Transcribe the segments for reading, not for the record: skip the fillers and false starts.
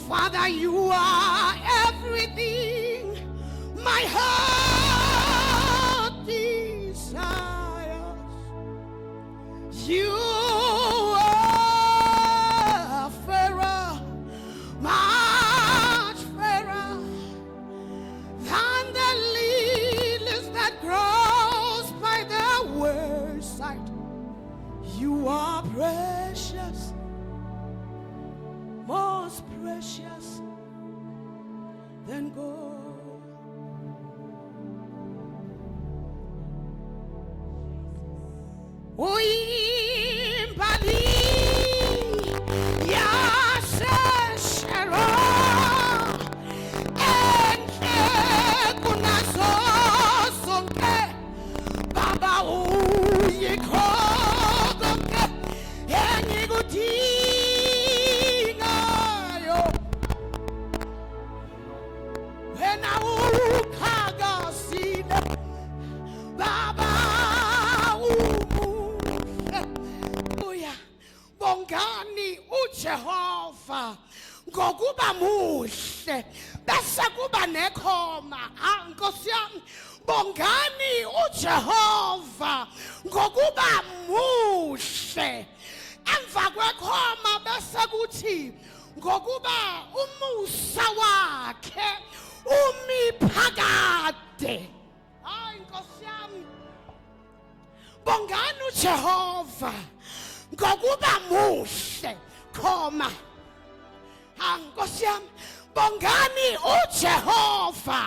Father, you are everything my heart desires. You are fairer, much fairer than the lilies that grows by the wayside. You are precious, most precious than gold. Uyimbali yaseshero enhle kunazo zonke Baba uyikho konke engikudingayo wena ukhakasile Baba bongani uJehova ngokuba muhle bese kuba nekhoma. Nkosi yami, bongani uJehova ngokuba muhle, emva kwekhoma bese kuthi ngokuba umusa wakhe umiphakade. Hayi Nkosi yami, bongani uJehova ngokuba muhle, khoma. Nkosi yami, bongani uJehova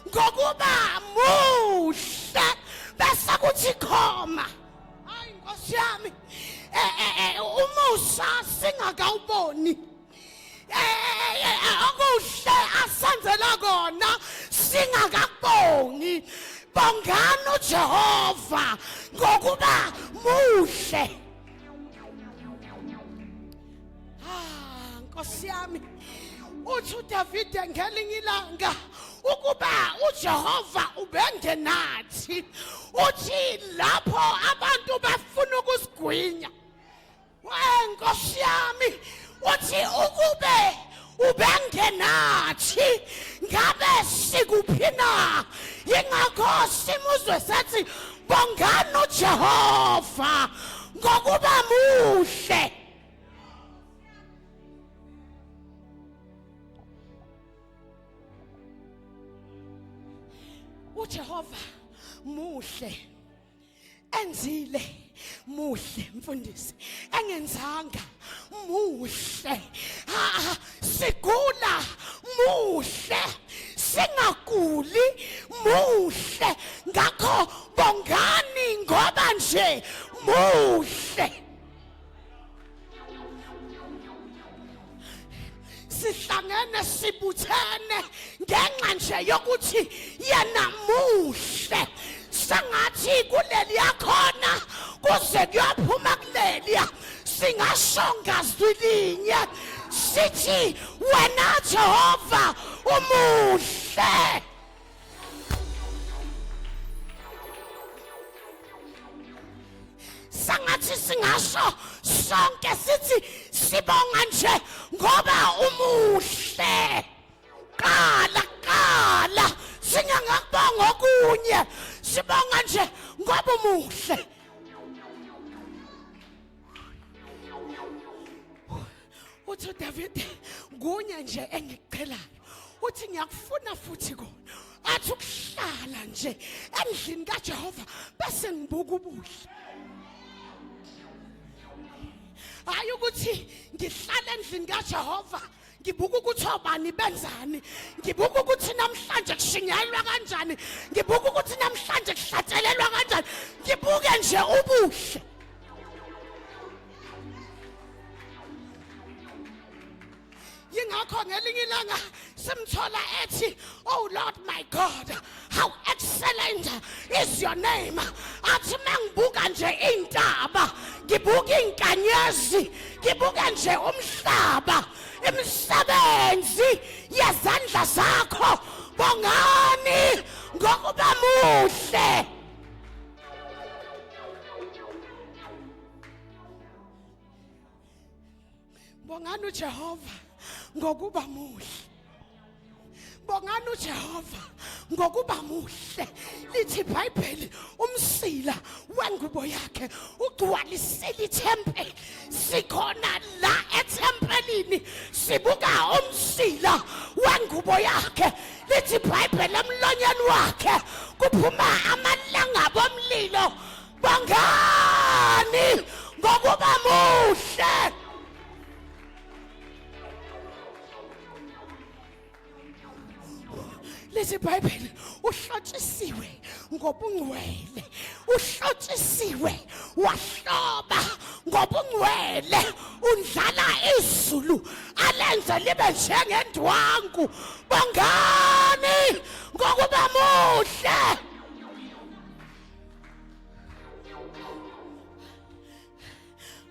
ngokuba muhle bese kuthi khoma. Hayi Nkosi yami, umusa singakawuboni, okuhle asenzela kona singakabongi, bongani uJehova ngokuba muhle. Nkosi yami, uthi uDavide ngelinye ilanga ukuba uJehova ubengenathi, uthi lapho abantu bafuna ukusigwinya, Nkosi yami, uthi ukube ubengenathi ngabe sikuphi na? Yingakho simuzwe sethi bongani uJehova ngokuba muhle. uJehova muhle, enzile muhle mfundisi, engenzanga muhle, sigula muhle, singaguli muhle, ngakho bongani ngoba nje muhle. Sihlangene sibuthene ngenxa nje yokuthi yena muhle, sengathi kuleli yakhona kuze kuyaphuma kuleliya singashonga zwilinye sithi wena Jehova umuhle. Sangathi singasho sonke sithi sibonga nje ngoba umuhle. Qala singangakubonga okunye, sibonga nje ngoba umuhle. Uthi uDavide, kunye nje engikuqhelayo, uthi ngiyakufuna futhi kona, athi ukuhlala nje endlini kaJehova bese ngibuka ubuhle. Hayi ukuthi ngihlala endlini kaJehova ngibuka ukuthi obani benzani, ngibuka ukuthi namhlanje kushinyalwa kanjani, ngibuka ukuthi namhlanje kuhlatshelelwa kanjani, ngibuke nje ubuhle. Yingakho ngelinye ilanga simthola ethi, oh Lord my God, how excellent is your name. Athi mangibuka nje intaba, ngibuka inkanyezi, ngibuka nje umhlaba, imisebenzi yezandla zakho, bongani ngokuba muhle. Bongani uJehova ngokuba muhle. Bongani uJehova ngokuba muhle. Lithi iBhayibheli umsila wengubo yakhe ugcwalisile ithempeli. Sikhona la ethempelini sibuka umsila wengubo yakhe. Lithi iBhayibheli emlonyeni wakhe kuphuma amalangabo omlilo. Bongani ngokuba muhle. Lithi iBhayibheli uhlotshisiwe ngobungcwele. Uhlotshisiwe wahloba ngobungcwele. Undlala izulu alenze libe njengendwangu. Bongani ngokuba muhle.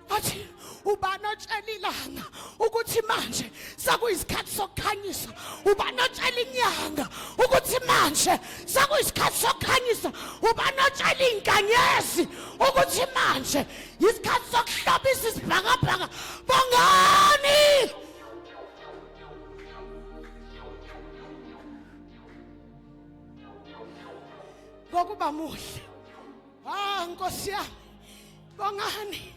Athi ubani otshela ilanga ukuthi manje sakuyisikhathi sokukhanyisa. Ubani otshela inyanga ukuthi manje sakuyisikhathi sokukhanyisa. Ubani otshela inkanyezi ukuthi manje isikhathi sokuhlobisa isibhakabhaka. Bongani ngokuba muhle. Nkosi yami, bongani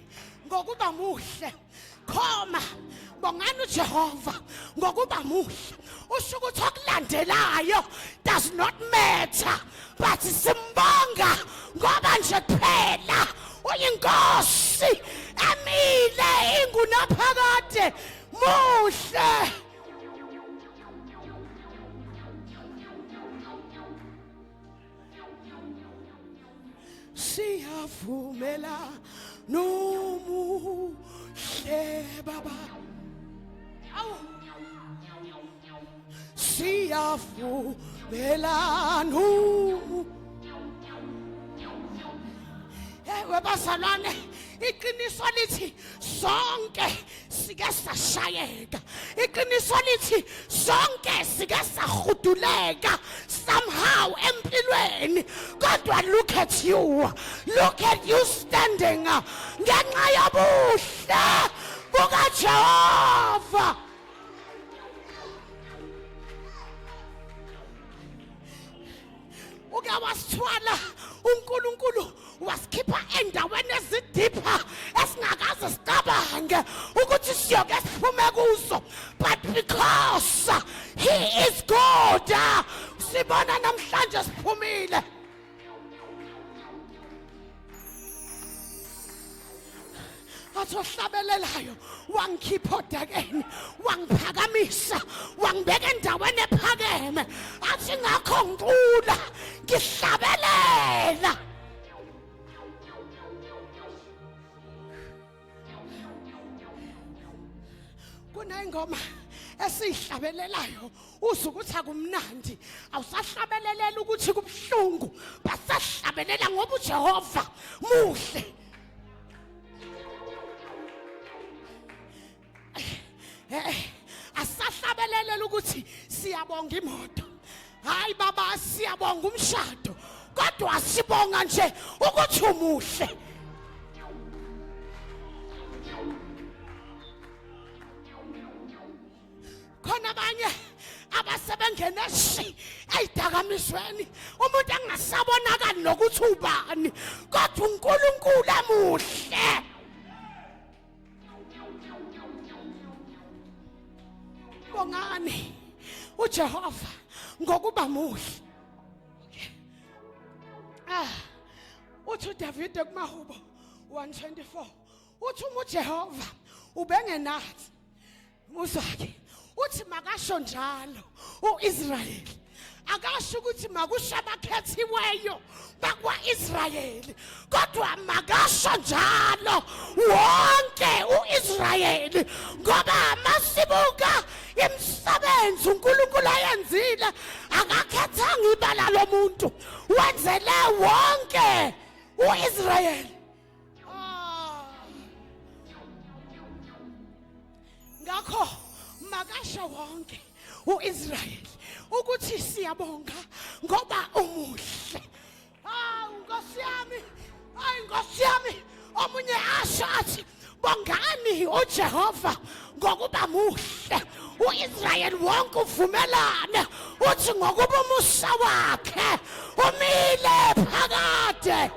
ngokuba muhle. Khoma bongani uJehova ngokuba muhle. Usho ukuthi okulandelayo does not matter, but simbonga ngoba nje kuphela uyinkosi emile ingunaphakade muhle. Siyavumela nomuhle baba. Awu siyavumela nomuhle. Ewe bazalwane, iqiniso lithi sonke sike sashayeka. Iqiniso lithi sonke sike sahuduleka somehow empilweni. Kodwa look at you. Look at you standing ngenxa yobuhle bukaJehova. Uke wasithwala uNkulunkulu wasikhipha endaweni ezidipha esingakaze sicabange ukuthi siyoke siphume kuzo. But because he is good, sibona namhlanje siphumile. Athi ohlabelelayo wangikhipha odakeni, wangiphakamisa, wangibeka endaweni ephakeme. Athi ngakho ngicula ngihlabelela. Kunengoma esihlabelelayo uzwe ukuthi akumnandi. Awusahlabelelela ukuthi kubhlungu, basahlabelela ngoba uJehova muhle. Asahlabelelela ukuthi siyabonga imoto. Hayi baba, siyabonga umshado. Kodwa sibonga nje ukuthi umuhle. Khona abanye abasebengena ezidakamizweni, umuntu angasabonakali nokuthi ubani, kodwa uNkulunkulu emuhle. Bongani uJehova ngokuba muhle. Uthi uDavide kumahubo 124 uthi uJehova ubengenathi. Uzake uthi makasho njalo uIsrayeli. Akasho ukuthi makusha abakhethiweyo bakwaIsrayeli, kodwa makasho njalo wonke uIsrayeli. Ngoba masibuka imisebenzi uNkulunkulu ayenzile, akakhethanga ibala lomuntu, wenzele wonke uIsrayeli. Ngakho makasho wonke uIsrayeli ukuthi siyabonga ngoba umuhle. Nkosi yami, Nkosi yami, omunye asho athi bongani uJehova ngokuba muhle. uIsrael wonke uvumelane uthi ngokuba umusa wakhe umile phakade.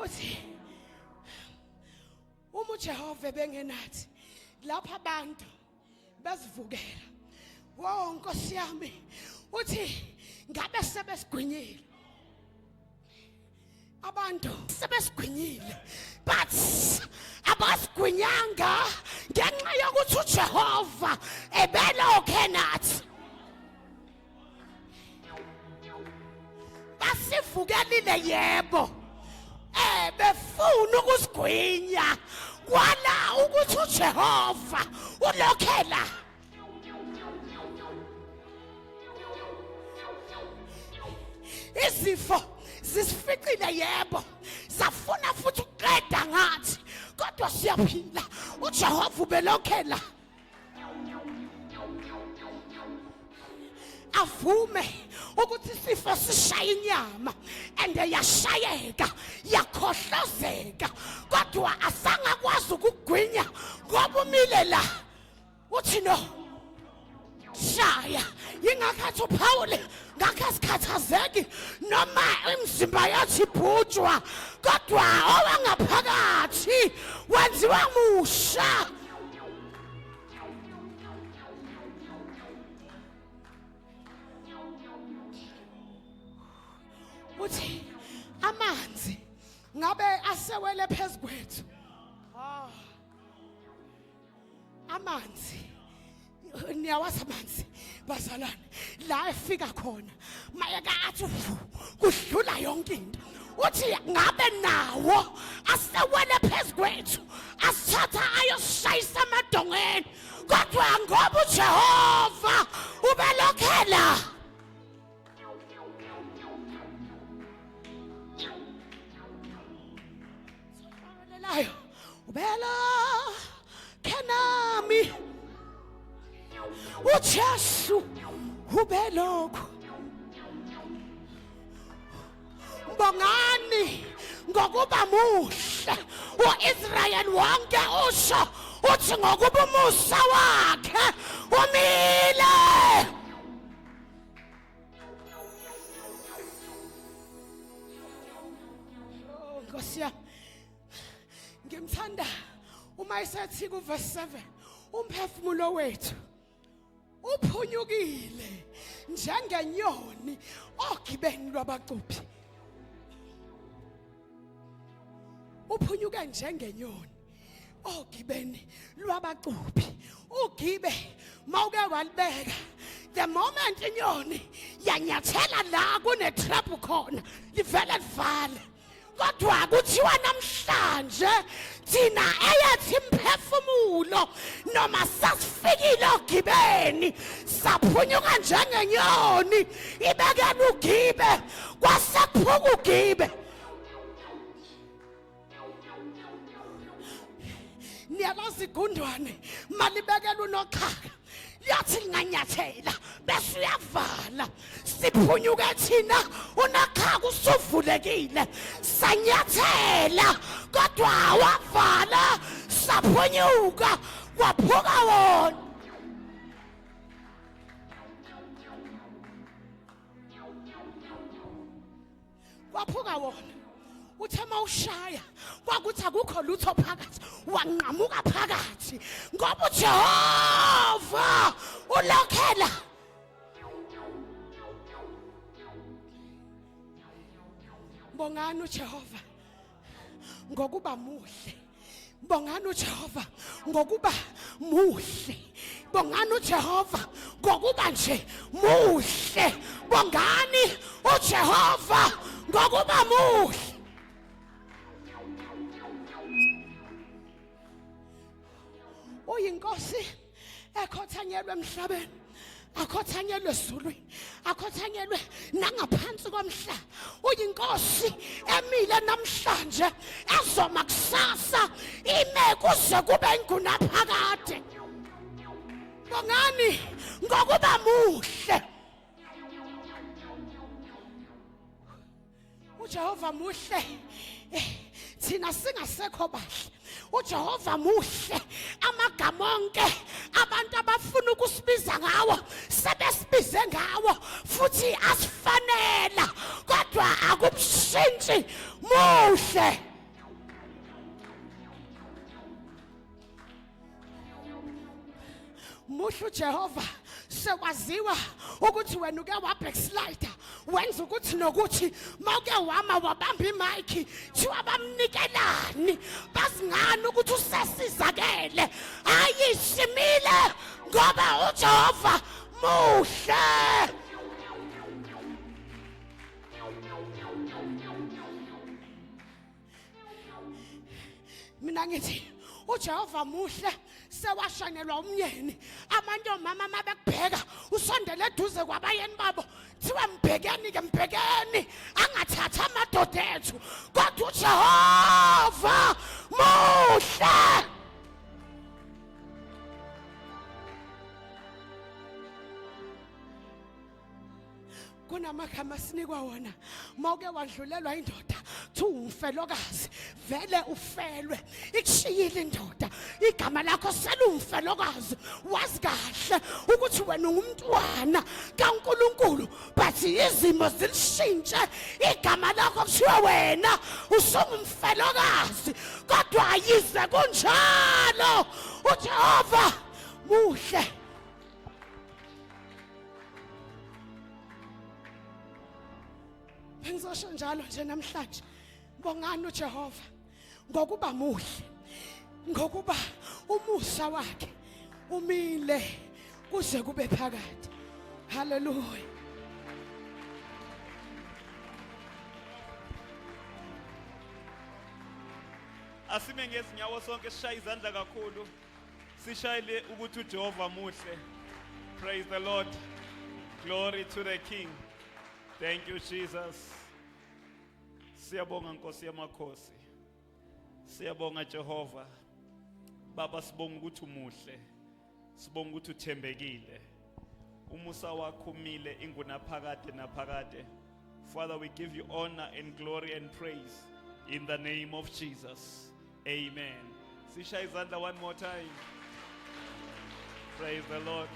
Uthi uJehova bengenathi lapha abantu bezivukela. Wo Nkosi yami, uthi ngabe sebesigwinyile abantu, sebesigwinyile, but abasigwinyanga ngenxa yokuthi uJehova ebelokhe nathi. Basivukelile yebo, befuna ukusigwinya kwala ukuthi uJehova ulokhela. Izifo zisificile yebo, safuna futhi ukuqeda ngathi, kodwa siyaphila. uJehova ubelokhela. Avume ukuthi isifo sishaya inyama and yashayeka yakhohlozeka, kodwa asangakwazi ukugwinya ngoba umile la. Uthi no, shaya. Yingakhathi uPaul ngakho sikhathazeki noma imizimba yathi ibhujwa, kodwa owangaphakathi wenziwa musha. Uthi amanzi ngabe asewele phezu kwethu. Amanzi, niyawazi amanzi bazalwane, la efika khona mayeka athi kudlula yonke into. Uthi ngabe nawo asewele phezu kwethu, asithatha ayosishayisa amadongeni, kodwa ngoba uJehova ubelokhela. Ubela kenami uJesu ubelokho. Bongani ngokuba muhle. uIsrael wonke usho uthi ngokuba umusa wakhe umile. Nkosi yami, ngimthanda uma esethi ku verse 7, umphefumulo wethu uphunyukile njengenyoni ogibeni lwabaquphi. Uphunyuke njengenyoni ogibeni lwabaquphi. Ugibe mawuke walibeka, the moment inyoni yanyathela la kune trap khona livele livale. Kodwa kuthiwa namhlanje thina eyathi imphefumulo noma sasifikile ogibeni saphunyuka njengenyoni ibekela ugibe kwasekuphuka ugibe. Niyalazi igundwane malibekela unokhaka yathi linganyathela bese uyavala, siphunyuke thina unokhaka usuvulekile sanyathela kodwa wavala saphunyuka kwaphuka wona. Kwaphuka wona. Uthe mawushaya kwakuthi akukho lutho phakathi, wanqamuka phakathi ngoba uJehova ulokhela. Bongani uJehova ngokuba muhle. Bongani uJehova ngokuba muhle. Bongani uJehova ngokuba nje muhle. Bongani uJehova ngokuba muhle. Uyinkosi ekhothanyelwe emhlabeni, akhothanyelwe ezulwini, akhothanyelwe nangaphansi komhlaba. Uyinkosi emile namhlanje ezoma kusasa ime kuze kube ingunaphakade. Bongani ngokuba muhle. uJehova muhle. Thina singasekho bahle. uJehova muhle. Amagama onke abantu abafuna ukusibiza ngawo sebesibize ngawo futhi asifanela kodwa akubshintshi muhle. Muhle uJehova sekwaziwa ukuthi wena uke wabackslide wenza ukuthi nokuthi mawuke wama wabamba imic thiwa bamnikelani bazingani ukuthi usesizakele ayisimile ngoba uJehova muhle. Mina ngithi uJehova muhle sewashanelwa umyeni amantomama mabekubheka usondele eduze kwabayeni babo thiwa mbhekeni ke mbhekeni angathatha amadoda ethu kodwa uJehova muhle. Kunamagama sinikwa wona mawuke wadlulelwa indoda thi umfelokazi vele ufelwe ikushiyile indoda igama lakho selumfelokazi wazi kahle ukuthi wena ungumntwana kaNkuluNkulu but izimo zilishintshe igama lakho kuthiwa wena usungumfelokazi kodwa ayize kunjalo uJehova muhle. Ngizosho njalo nje namhlanje bongani uJehova ngokuba muhle ngokuba umusa wakhe umile kuze kube phakade. Hallelujah. Asime ngezinyawo sonke sishaye izandla kakhulu sishayile ukuthi uJehova muhle. Praise the Lord. Glory to the King. Thank you, Jesus. Siyabonga Nkosi yamakhosi. Siyabonga Jehova. Baba sibonga ukuthi umuhle. Sibonga ukuthi uthembekile. Umusa wakho umile ingunaphakade naphakade. Father, we give you honor and glory and praise in the name of Jesus. Amen. Sishaya izandla one more time. Praise the Lord.